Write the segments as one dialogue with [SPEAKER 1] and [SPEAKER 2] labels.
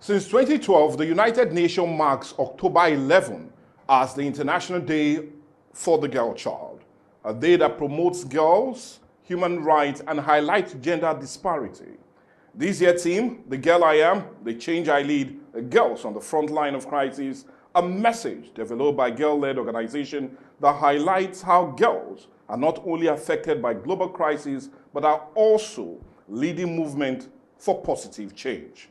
[SPEAKER 1] Since 2012, the United Nations marks October 11 as the International Day for the Girl Child, a day that promotes girls, human rights, and highlights gender disparity. This year's theme, The Girl I Am, The Change I Lead, Girls on the Front Line of Crisis, a message developed by girl-led organization that highlights how girls are not only affected by global crises, but are also leading movement for positive change.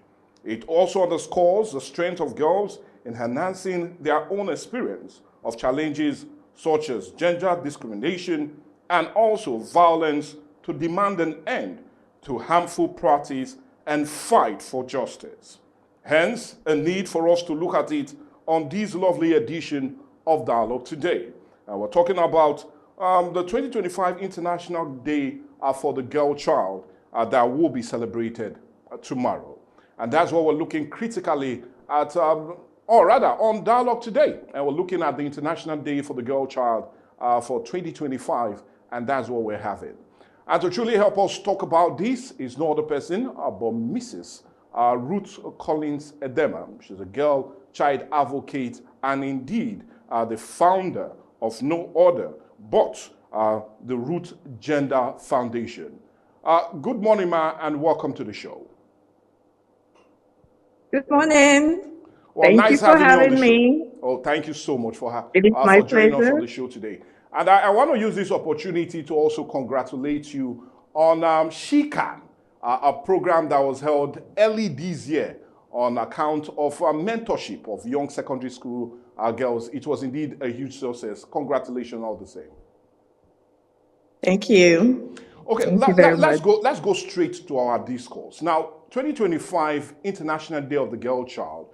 [SPEAKER 1] It also underscores the strength of girls in enhancing their own experience of challenges such as gender discrimination and also violence to demand an end to harmful practice and fight for justice. Hence, a need for us to look at it on this lovely edition of Dialogue Today. And we're talking about the 2025 International Day for the Girl Child that will be celebrated tomorrow. And that's what we're looking critically at, or rather on Dialogue Today. And we're looking at the International Day for the Girl Child for 2025, and that's what we're having. And to truly help us talk about this is no other person but Mrs. Ruth Collins Edema. She's a girl child advocate and indeed the founder of no other but the Root Gender Foundation. Good morning, ma, and welcome to the show.
[SPEAKER 2] Good morning.
[SPEAKER 1] Well,
[SPEAKER 2] Thank
[SPEAKER 1] nice
[SPEAKER 2] you for
[SPEAKER 1] having you on the
[SPEAKER 2] me.
[SPEAKER 1] show. Oh, thank you so much for
[SPEAKER 2] My
[SPEAKER 1] joining us on
[SPEAKER 2] pleasure.
[SPEAKER 1] the show today. And I want to use this opportunity to also congratulate you on She Can, a program that was held early this year on account of mentorship of young secondary school girls. It was indeed a huge success. Congratulations all the same.
[SPEAKER 2] Thank you.
[SPEAKER 1] Okay,
[SPEAKER 2] Thank you very
[SPEAKER 1] let's
[SPEAKER 2] much.
[SPEAKER 1] let's go straight to our discourse. Now, 2025 International Day of the Girl Child.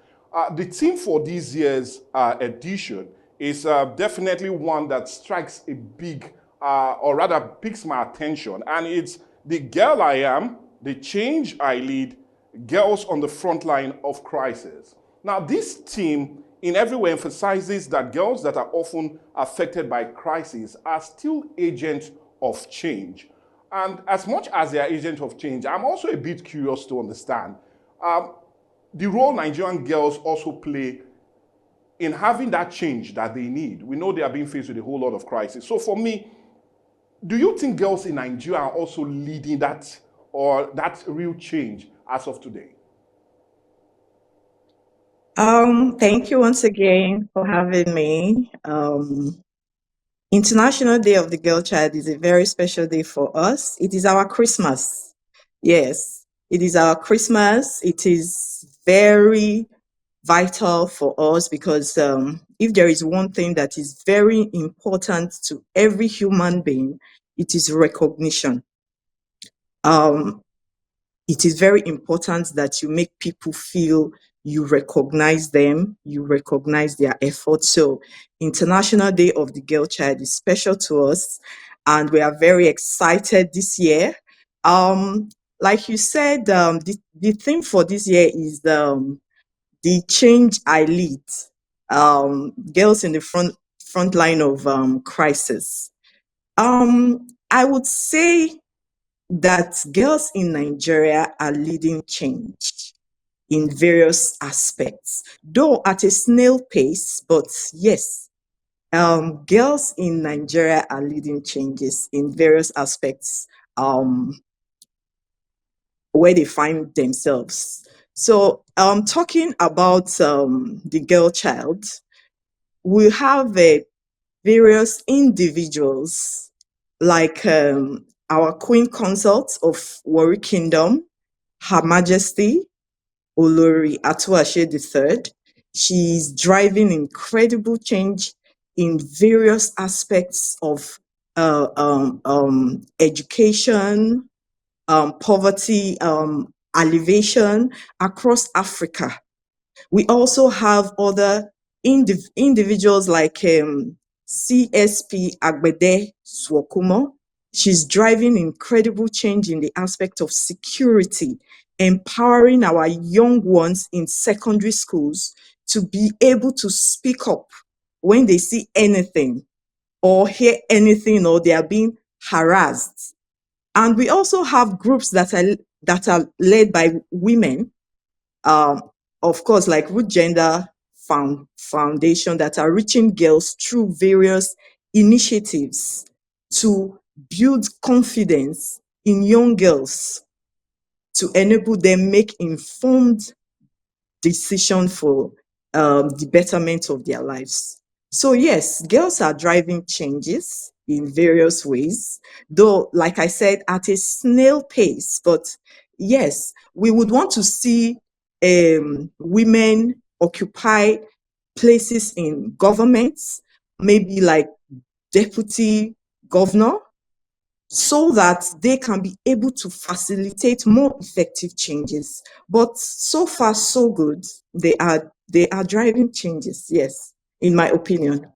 [SPEAKER 1] The theme for this year's edition is definitely one that strikes a big, or rather piques my attention, and it's The Girl I Am, The Change I Lead, Girls on the Front Line of Crisis. Now, this theme in every way emphasizes that girls that are often affected by crisis are still agents of change. And as much as they are agents of change, I'm also a bit curious to understand the role Nigerian girls also play in having that change that they need. We know they are being faced with a whole lot of crisis. So for me, do you think girls in Nigeria are also leading that or that real change as of today?
[SPEAKER 2] Thank you once again for having me. International Day of the Girl Child is a very special day for us. It is our Christmas. Yes, it is our Christmas. It is very vital for us because if there is one thing that is very important to every human being, it is recognition. It is very important that you make people feel you recognize them, you recognize their efforts. So International Day of the Girl Child is special to us, and we are very excited this year. Like you said, the theme for this year is the change I lead, girls in the front line of crisis. I would say that girls in Nigeria are leading change in various aspects, though at a snail pace, but yes, girls in Nigeria are leading changes in various aspects where they find themselves. So, talking about the girl child, we have various individuals like our Queen Consort of Warri Kingdom, Her Majesty Olori Atuashe III. She's driving incredible change in various aspects of education, poverty alleviation across Africa. We also have other individuals like CSP Agbede Swokumo. She's driving incredible change in the aspect of security, empowering our young ones in secondary schools to be able to speak up when they see anything or hear anything or they are being harassed. And we also have groups that are led by women, of course, like Root Gender Foundation, that are reaching girls through various initiatives to build confidence in young girls to enable them make informed decision for the betterment of their lives. So yes, girls are driving changes in various ways, though, like I said, at a snail pace. But yes, we would want to see women occupy places in governments, maybe like deputy governor, so that they can be able to facilitate more effective changes. But so far, so good. They are driving changes, yes, in my opinion.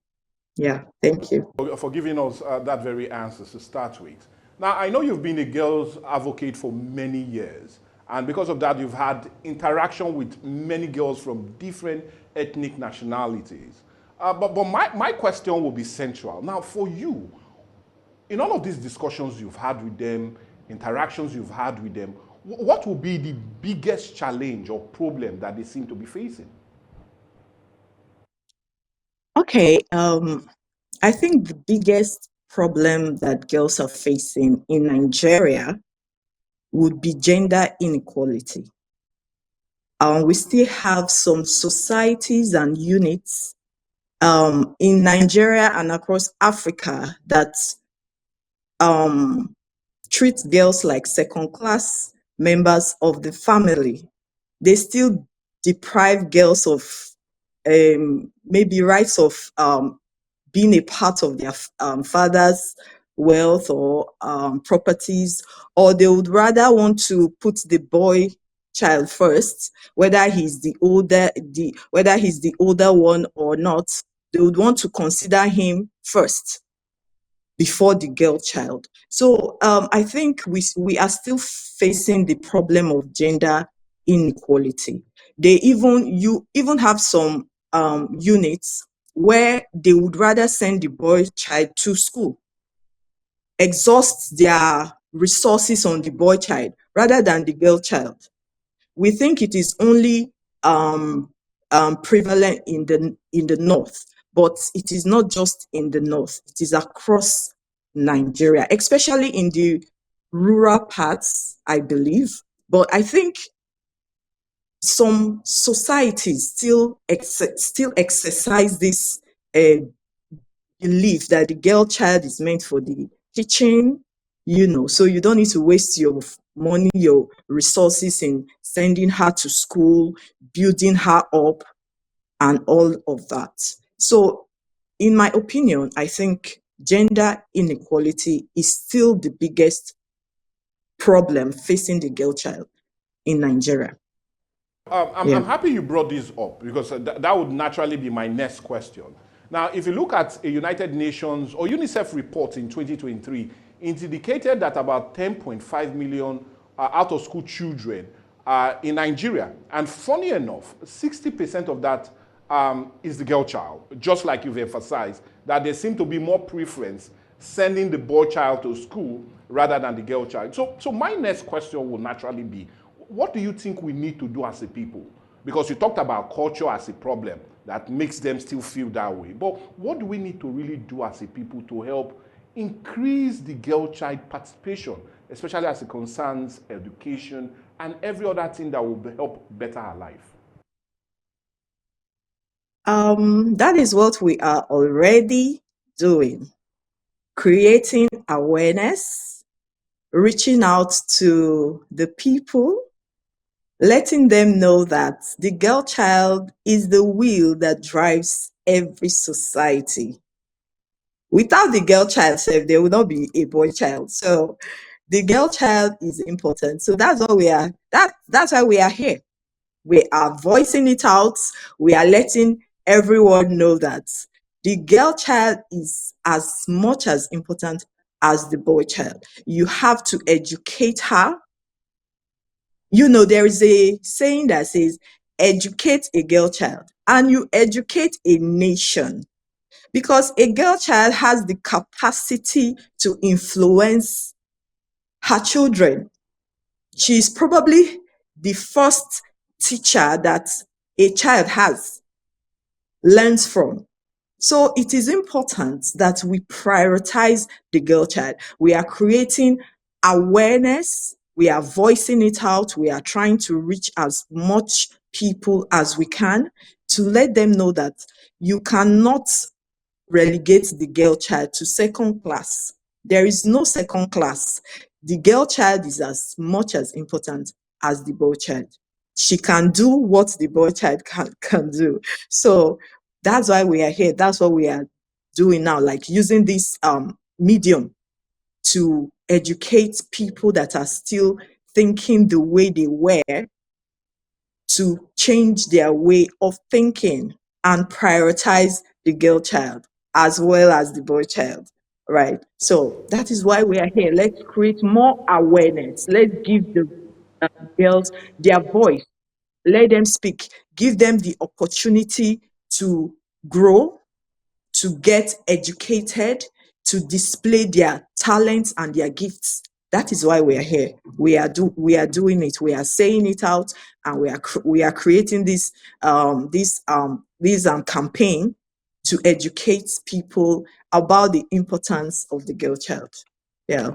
[SPEAKER 2] Yeah, thank you.
[SPEAKER 1] For giving us that very answer to start with. Now, I know you've been a girls' advocate for many years, and because of that, you've had interaction with many girls from different ethnic nationalities. But my question will be central. Now, for you, in all of these discussions you've had with them, interactions you've had with them, what will be the biggest challenge or problem that they seem to be facing?
[SPEAKER 2] Okay, I think the biggest problem that girls are facing in Nigeria would be gender inequality. We still have some societies and units in Nigeria and across Africa that treat girls like second class members of the family. They still deprive girls of maybe rights of being a part of their father's wealth or properties, or they would rather want to put the boy child first, whether he's the older one or not. They would want to consider him first before the girl child. So I think we are still facing the problem of gender inequality. You even have some units where they would rather send the boy child to school, exhaust their resources on the boy child rather than the girl child. We think it is only prevalent in the north, but it is not just in the north. It is across Nigeria, especially in the rural parts, I believe. But I think some societies still exercise this uh, belief that the girl child is meant for the kitchen, so you don't need to waste your money, your resources in sending her to school, building her up, and all of that. So, in my opinion, I think gender inequality is still the biggest problem facing the girl child in Nigeria.
[SPEAKER 1] I'm
[SPEAKER 2] Yeah.
[SPEAKER 1] happy you brought this up because that would naturally be my next question. Now, if you look at a United Nations or UNICEF report in 2023, it indicated that about 10.5 million out of school children in Nigeria. And funny enough, 60% of that is the girl child, just like you've emphasized, that there seem to be more preference sending the boy child to school rather than the girl child. So my next question will naturally be, what do you think we need to do as a people? Because you talked about culture as a problem that makes them still feel that way. But what do we need to really do as a people to help increase the girl child participation, especially as it concerns education and every other thing that will help better her life?
[SPEAKER 2] That is what we are already doing, creating awareness, reaching out to the people, letting them know that the girl child is the wheel that drives every society. Without the girl child, there will not be a boy child. So the girl child is important. So that's what we are. That's why we are here. We are voicing it out. We are letting everyone know that the girl child is as much as important as the boy child. You have to educate her. There is a saying that says, educate a girl child and you educate a nation, because a girl child has the capacity to influence her children. She is probably the first teacher that a child has, learns from. So it is important that we prioritize the girl child. We are creating awareness, we are voicing it out, we are trying to reach as much people as we can to let them know that you cannot relegate the girl child to second class. There is no second class. The girl child is as much as important as the boy child. She can do what the boy child can do. So that's why we are here. That's what we are doing now, like using this medium to educate people that are still thinking the way they were, to change their way of thinking and prioritize the girl child as well as the boy child, right? So that is why we are here. Let's create more awareness. Let's give the girls their voice. Let them speak. Give them the opportunity to grow, to get educated, to display their talents and their gifts. That is why we are here. We are doing it. We are saying it out, and we are creating this campaign to educate people about the importance of the girl child. Yeah.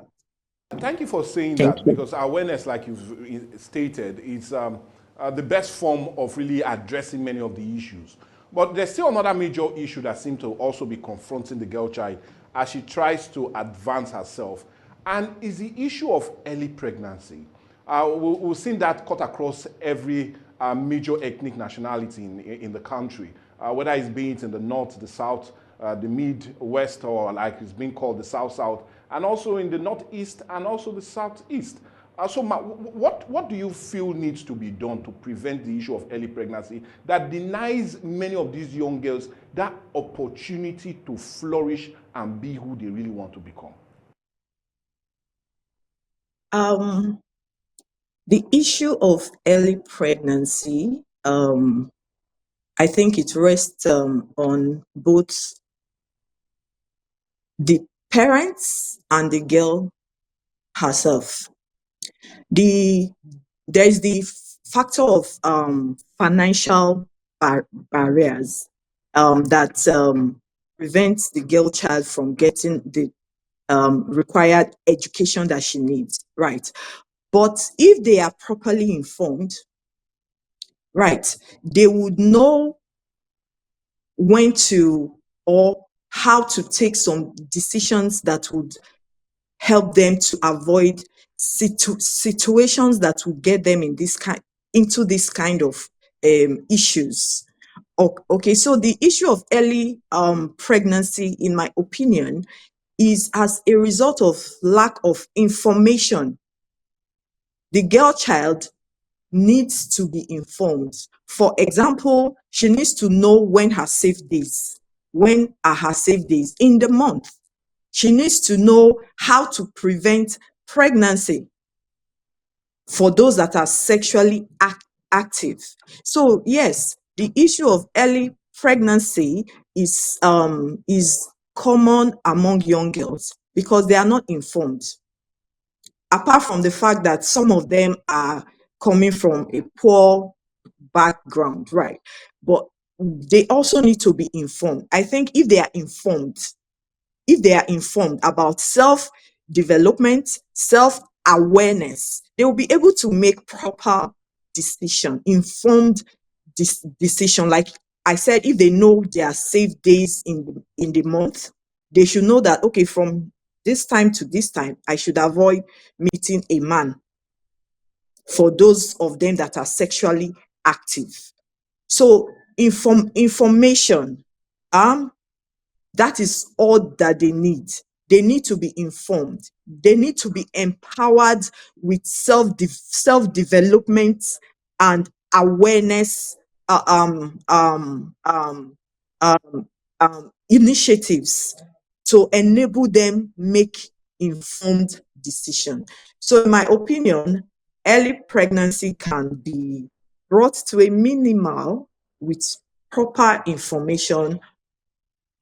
[SPEAKER 1] Thank you for saying
[SPEAKER 2] Thank
[SPEAKER 1] that,
[SPEAKER 2] you.
[SPEAKER 1] because awareness, like you've stated, is the best form of really addressing many of the issues. But there's still another major issue that seems to also be confronting the girl child as she tries to advance herself, and is the issue of early pregnancy. We've seen that cut across every major ethnic nationality in the country, whether it's being in the north, the south, the Midwest, or like it's being called the South-South, and also in the Northeast and also the Southeast. So, what do you feel needs to be done to prevent the issue of early pregnancy that denies many of these young girls that opportunity to flourish and be who they really want to become?
[SPEAKER 2] The issue of early pregnancy, I think it rests on both the parents and the girl herself. There is the factor of financial barriers that prevents the girl child from getting the required education that she needs, right? But if they are properly informed, right, they would know when to or how to take some decisions that would help them to avoid situations that will get them into this kind of issues. Okay, so the issue of early pregnancy, in my opinion, is as a result of lack of information. The girl child needs to be informed. For example, she needs to know when her safe days, when are her safe days in the month. She needs to know how to prevent pregnancy for those that are sexually active. So yes, the issue of early pregnancy is common among young girls because they are not informed. Apart from the fact that some of them are coming from a poor background, right? But they also need to be informed. I think if they are informed about self-development, self-awareness, they will be able to make proper informed decision. Like I said, if they know their safe days in the month, they should know that, okay, from this time to this time, I should avoid meeting a man for those of them that are sexually active. So information, that is all that they need. They need to be informed. They need to be empowered with self-development and awareness initiatives to enable them make informed decision. So in my opinion, early pregnancy can be brought to a minimal with proper information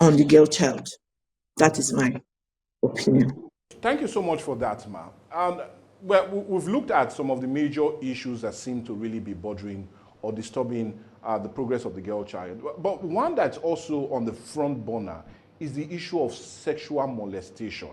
[SPEAKER 2] on the girl child. That is my opinion.
[SPEAKER 1] Thank you so much for that, Ma. And well, we've looked at some of the major issues that seem to really be bothering or disturbing the progress of the girl child. But one that's also on the front burner is the issue of sexual molestation.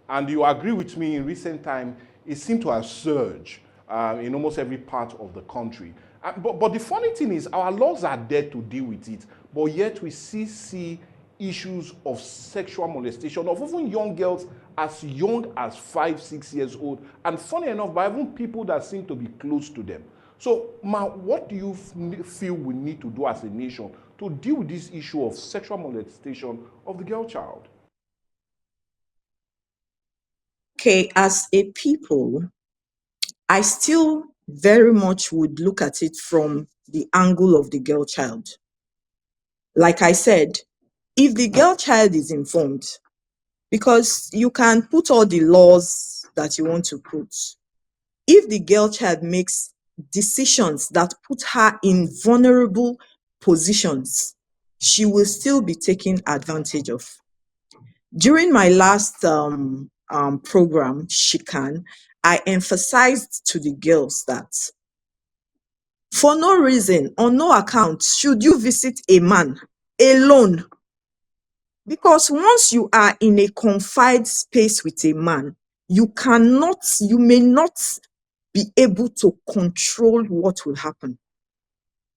[SPEAKER 1] And you agree with me, in recent time, it seemed to have surged in almost every part of the country. But the funny thing is, our laws are there to deal with it, but yet we see issues of sexual molestation of even young girls as young as 5, 6 years old, and funny enough, by even people that seem to be close to them. So, Ma, what do you feel we need to do as a nation to deal with this issue of sexual molestation of the girl child?
[SPEAKER 2] Okay, as a people, I still very much would look at it from the angle of the girl child. Like I said, if the girl child is informed, because you can put all the laws that you want to put, if the girl child makes decisions that put her in vulnerable positions, she will still be taken advantage of. During my last program, Shikan, I emphasized to the girls that for no reason, on no account, should you visit a man alone. Because once you are in a confined space with a man, you may not be able to control what will happen.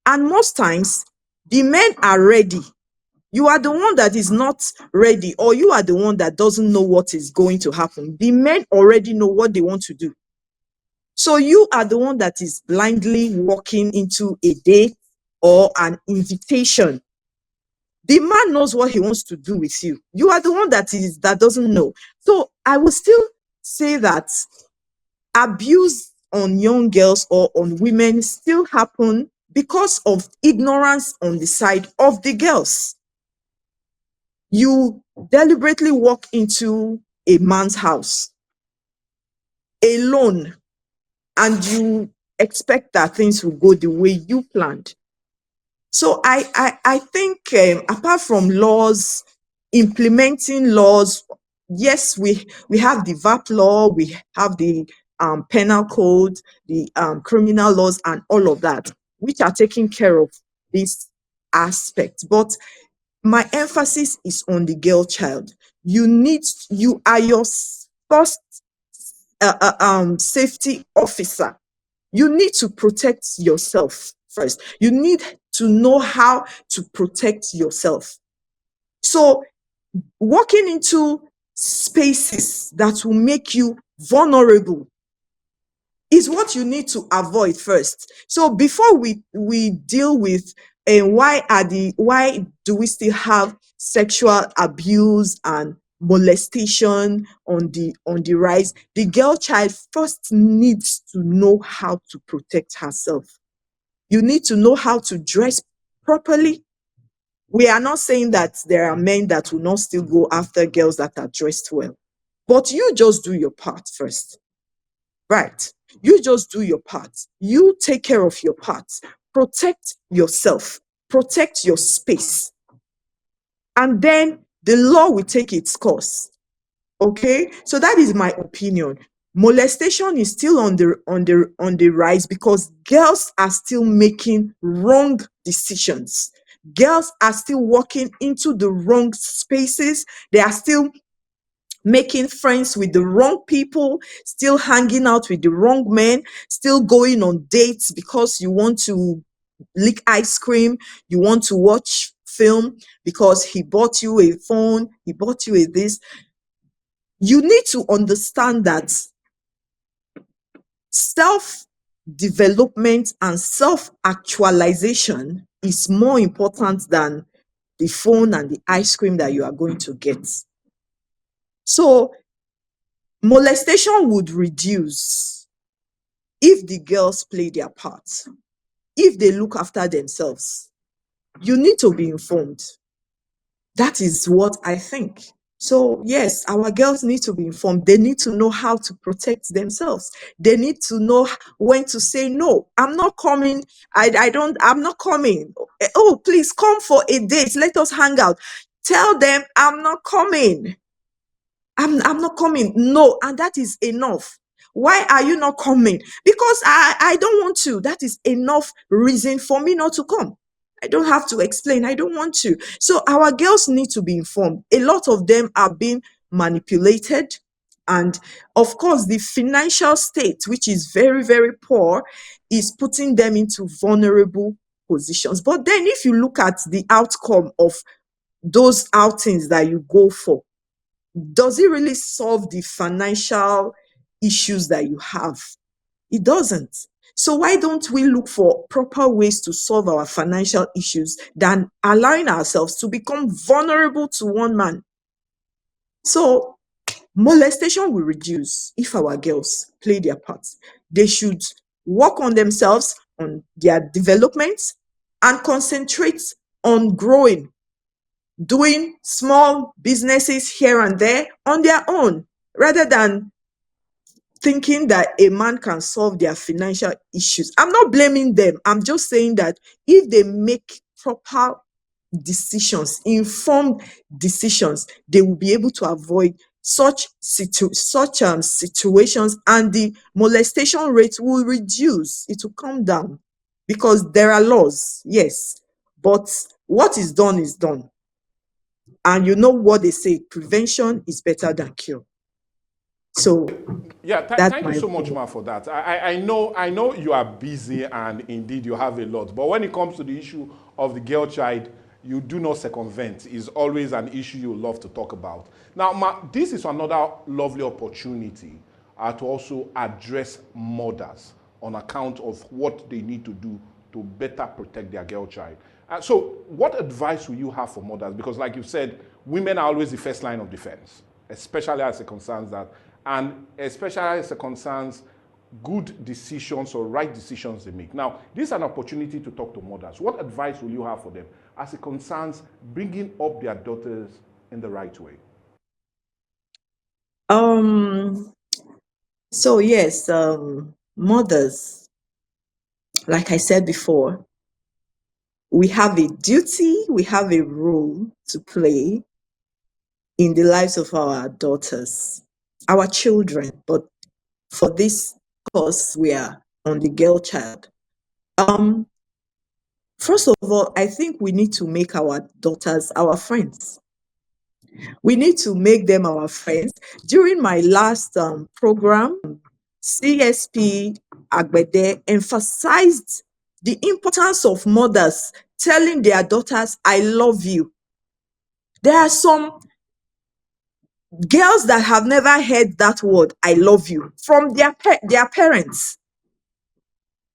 [SPEAKER 2] And most times, the men are ready. You are the one that is not ready, or you are the one that doesn't know what is going to happen. The men already know what they want to do. So you are the one that is blindly walking into a date or an invitation. The man knows what he wants to do with you. You are the one that doesn't know. So I will still say that abuse on young girls or on women still happen because of ignorance on the side of the girls. You deliberately walk into a man's house alone and you expect that things will go the way you planned. So I think apart from laws, implementing laws, yes, we have the VAT law, we have the penal code, the criminal laws, and all of that, which are taking care of this aspect. But my emphasis is on the girl child. You are your first safety officer. You need to protect yourself first. You need to know how to protect yourself. So walking into spaces that will make you vulnerable is what you need to avoid first. So before we deal with why do we still have sexual abuse and molestation on the rise, the girl child first needs to know how to protect herself. You need to know how to dress properly. We are not saying that there are men that will not still go after girls that are dressed well, but you just do your part first. Right. You just do your part. You take care of your part. Protect yourself. Protect your space. And then the law will take its course. Okay? So that is my opinion. Molestation is still on the rise because girls are still making wrong decisions. Girls are still walking into the wrong spaces. They are still making friends with the wrong people, still hanging out with the wrong men, still going on dates because you want to lick ice cream, you want to watch film because he bought you a phone, he bought you a this. You need to understand that self-development and self-actualization is more important than the phone and the ice cream that you are going to get. So molestation would reduce if the girls play their part, if they look after themselves. You need to be informed. That is what I think. So yes, our girls need to be informed. They need to know how to protect themselves. They need to know when to say no. I'm not coming. I'm not coming. Oh, please come for a date. Let us hang out. Tell them I'm not coming. I'm not coming. No, and that is enough. Why are you not coming? Because I don't want to. That is enough reason for me not to come. I don't have to explain. I don't want to. So our girls need to be informed. A lot of them are being manipulated. And of course, the financial state, which is very, very poor, is putting them into vulnerable positions. But then, if you look at the outcome of those outings that you go for, does it really solve the financial issues that you have? It doesn't. So why don't we look for proper ways to solve our financial issues than allowing ourselves to become vulnerable to one man? So molestation will reduce if our girls play their part. They should work on themselves, on their development, and concentrate on growing, doing small businesses here and there on their own, rather than thinking that a man can solve their financial issues. I'm not blaming them. I'm just saying that if they make proper decisions, informed decisions, they will be able to avoid such situations, and the molestation rate will reduce. It will come down because there are laws, yes, but what is done is done. And you know what they say: prevention is better than cure. So
[SPEAKER 1] Yeah,
[SPEAKER 2] that's
[SPEAKER 1] thank you
[SPEAKER 2] my
[SPEAKER 1] so much,
[SPEAKER 2] opinion.
[SPEAKER 1] Ma, for that. I know you are busy and indeed you have a lot. But when it comes to the issue of the girl child, you do not circumvent. It's always an issue you love to talk about. Now, Ma, this is another lovely opportunity to also address mothers on account of what they need to do to better protect their girl child. So, what advice will you have for mothers? Because, like you said, women are always the first line of defense, especially as it concerns that, and especially as it concerns good decisions or right decisions they make. Now, this is an opportunity to talk to mothers. What advice will you have for them as it concerns bringing up their daughters in the right way?
[SPEAKER 2] Um, so yes, mothers, like I said before, we have a duty, we have a role to play in the lives of our daughters, our children. But for this course, we are on the girl child. Um, First of all, I think we need to make our daughters our friends. We need to make them our friends. During my last program, CSP Agbede emphasized the importance of mothers telling their daughters, I love you. There are some girls that have never heard that word, I love you, from their parents.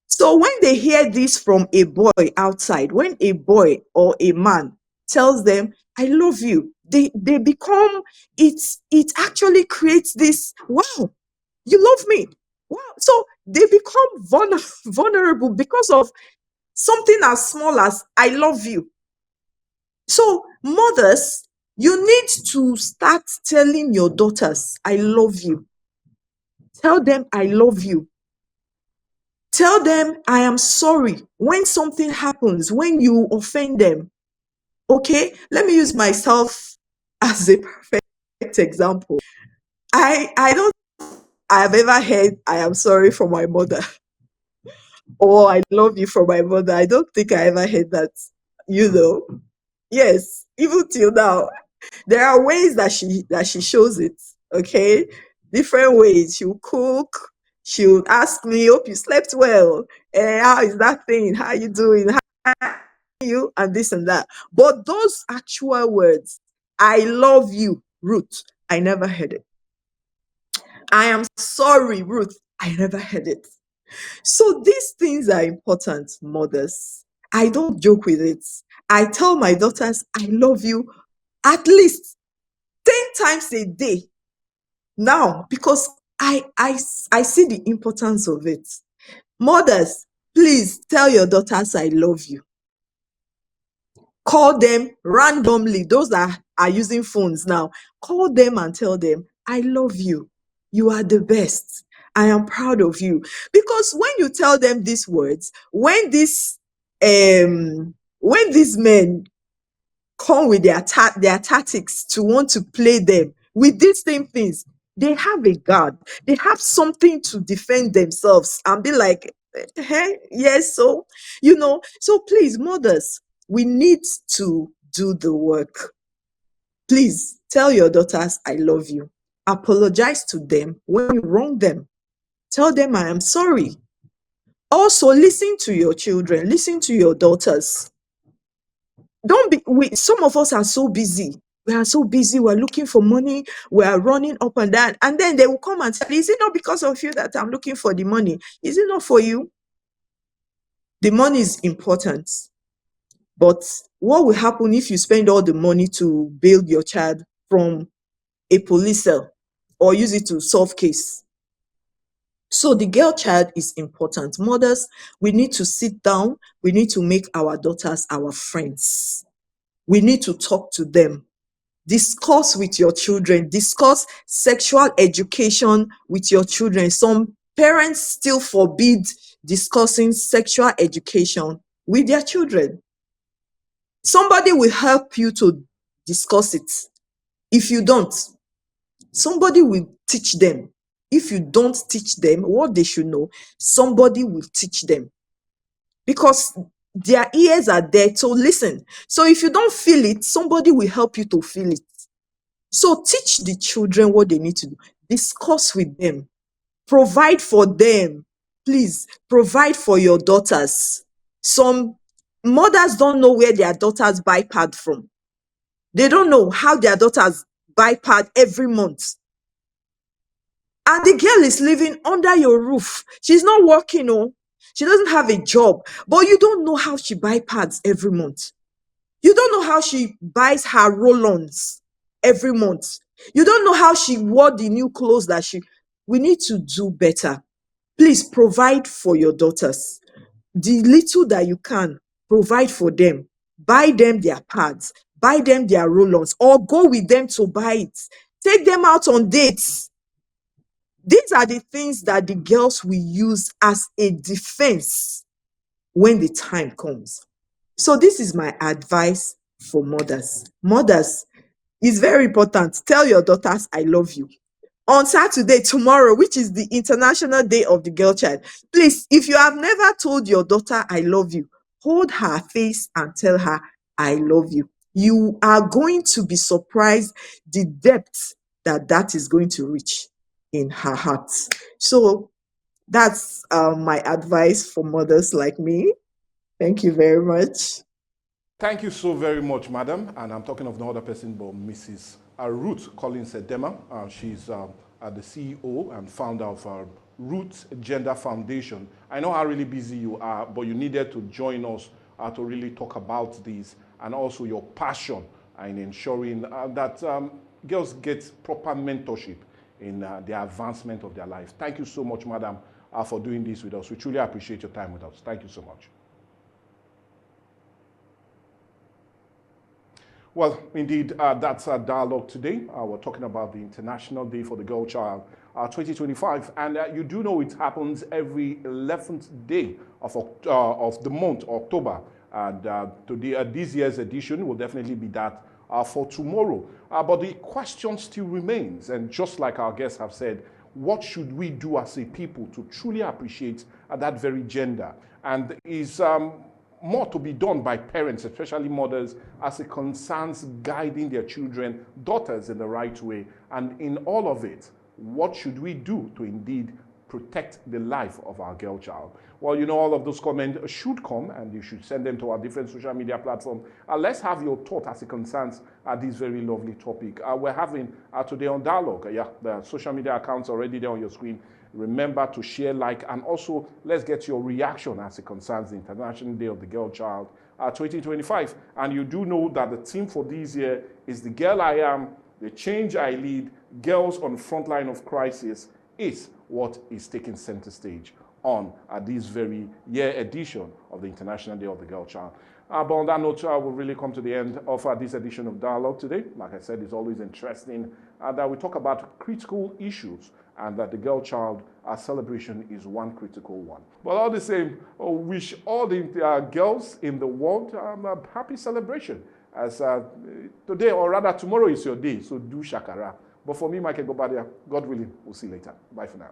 [SPEAKER 2] So when they hear this from a boy outside, when a boy or a man tells them, I love you, they become, it actually creates this, wow, you love me. Wow. So they become vulnerable because of something as small as I love you. So mothers, you need to start telling your daughters, I love you. Tell them, I love you. Tell them, I am sorry when something happens, when you offend them. Okay, let me use myself as a perfect example. I don't I have ever heard I am sorry from my mother or I love you from my mother. I don't think I ever heard that, you know. Yes, even till now. There are ways that she shows it, okay? Different ways. She'll cook, she'll ask me, hope you slept well. How is that thing? How you doing? How are you? And this and that. But those actual words, I love you, Ruth, I never heard it. I am sorry, Ruth, I never heard it. So these things are important, mothers. I don't joke with it. I tell my daughters, I love you at least 10 times a day now because I see the importance of it. Mothers, please tell your daughters I love you. Call them randomly. Those that are using phones now, call them and tell them, I love you. You are the best. I am proud of you. Because when you tell them these words, when these men come with their tactics to want to play them with these same things, They have a God. They have something to defend themselves and be like, hey, yes, so, so please, mothers, we need to do the work. Please tell your daughters, I love you. Apologize to them when you wrong them. Tell them, I am sorry. Also, listen to your children, listen to your daughters. Don't be, some of us are so busy. We are so busy. We're looking for money. We are running up and down. And then they will come and say, is it not because of you that I'm looking for the money? Is it not for you? The money is important. But what will happen if you spend all the money to bail your child from a police cell or use it to solve case? So the girl child is important. Mothers, we need to sit down. We need to make our daughters our friends. We need to talk to them. Discuss with your children. Discuss sexual education with your children. Some parents still forbid discussing sexual education with their children. Somebody will help you to discuss it. If you don't, somebody will teach them. If you don't teach them what they should know, somebody will teach them, because their ears are there to listen. So if you don't feel it, somebody will help you to feel it. So teach the children what they need to do. Discuss with them. Provide for them. Please provide for your daughters. Some mothers don't know where their daughters buy pad from. They don't know how their daughters buy pad every month. And the girl is living under your roof. She's not working, oh. She doesn't have a job, but you don't know how she buy pads every month. You don't know how she buys her roll-ons every month. You don't know how she wore the new clothes that we need to do better. Please provide for your daughters. The little that you can, provide for them. Buy them their pads, buy them their roll-ons, or go with them to buy it. Take them out on dates. These are the things that the girls will use as a defense when the time comes. So this is my advice for mothers. Mothers, it's very important. Tell your daughters, I love you. On Saturday, tomorrow, which is the International Day of the Girl Child, please, if you have never told your daughter, I love you, hold her face and tell her, I love you. You are going to be surprised the depth that is going to reach in her heart. So that's my advice for mothers like me. Thank you very much.
[SPEAKER 1] Thank you so very much, madam. And I'm talking of no other person but Mrs. Ruth Collins Edema. She's the CEO and founder of Roots Gender Foundation. I know how really busy you are, but you needed to join us to really talk about this, and also your passion in ensuring that girls get proper mentorship in the advancement of their lives. Thank you so much, madam, for doing this with us. We truly appreciate your time with us. Thank you so much. Well, indeed, that's our dialogue today. We're talking about the International Day for the Girl Child 2025. And you do know it happens every 11th day of the month, October. And today, this year's edition will definitely be that for tomorrow. But the question still remains. And just like our guests have said, what should we do as a people to truly appreciate that very gender? And is more to be done by parents, especially mothers, as it concerns guiding their children, daughters, in the right way. And in all of it, what should we do to indeed protect the life of our girl child? Well, you know, all of those comments should come, and you should send them to our different social media platforms. Let's have your thought as it concerns this very lovely topic. We're having today on Dialogue. The social media accounts are already there on your screen. Remember to share, like, and also let's get your reaction as it concerns the International Day of the Girl Child 2025. And you do know that the theme for this year is The Girl I Am, The Change I Lead, Girls on Frontline of Crisis is what is taking center stage on this very year edition of the International Day of the Girl Child. But on that note, we'll really come to the end of this edition of Dialogue today. Like I said, it's always interesting that we talk about critical issues, and that the Girl Child celebration is one critical one. But all the same, wish all the girls in the world a happy celebration, as today, or rather tomorrow, is your day, so do shakara. But for me, Michael Gobadia, God willing, we'll see you later. Bye for now.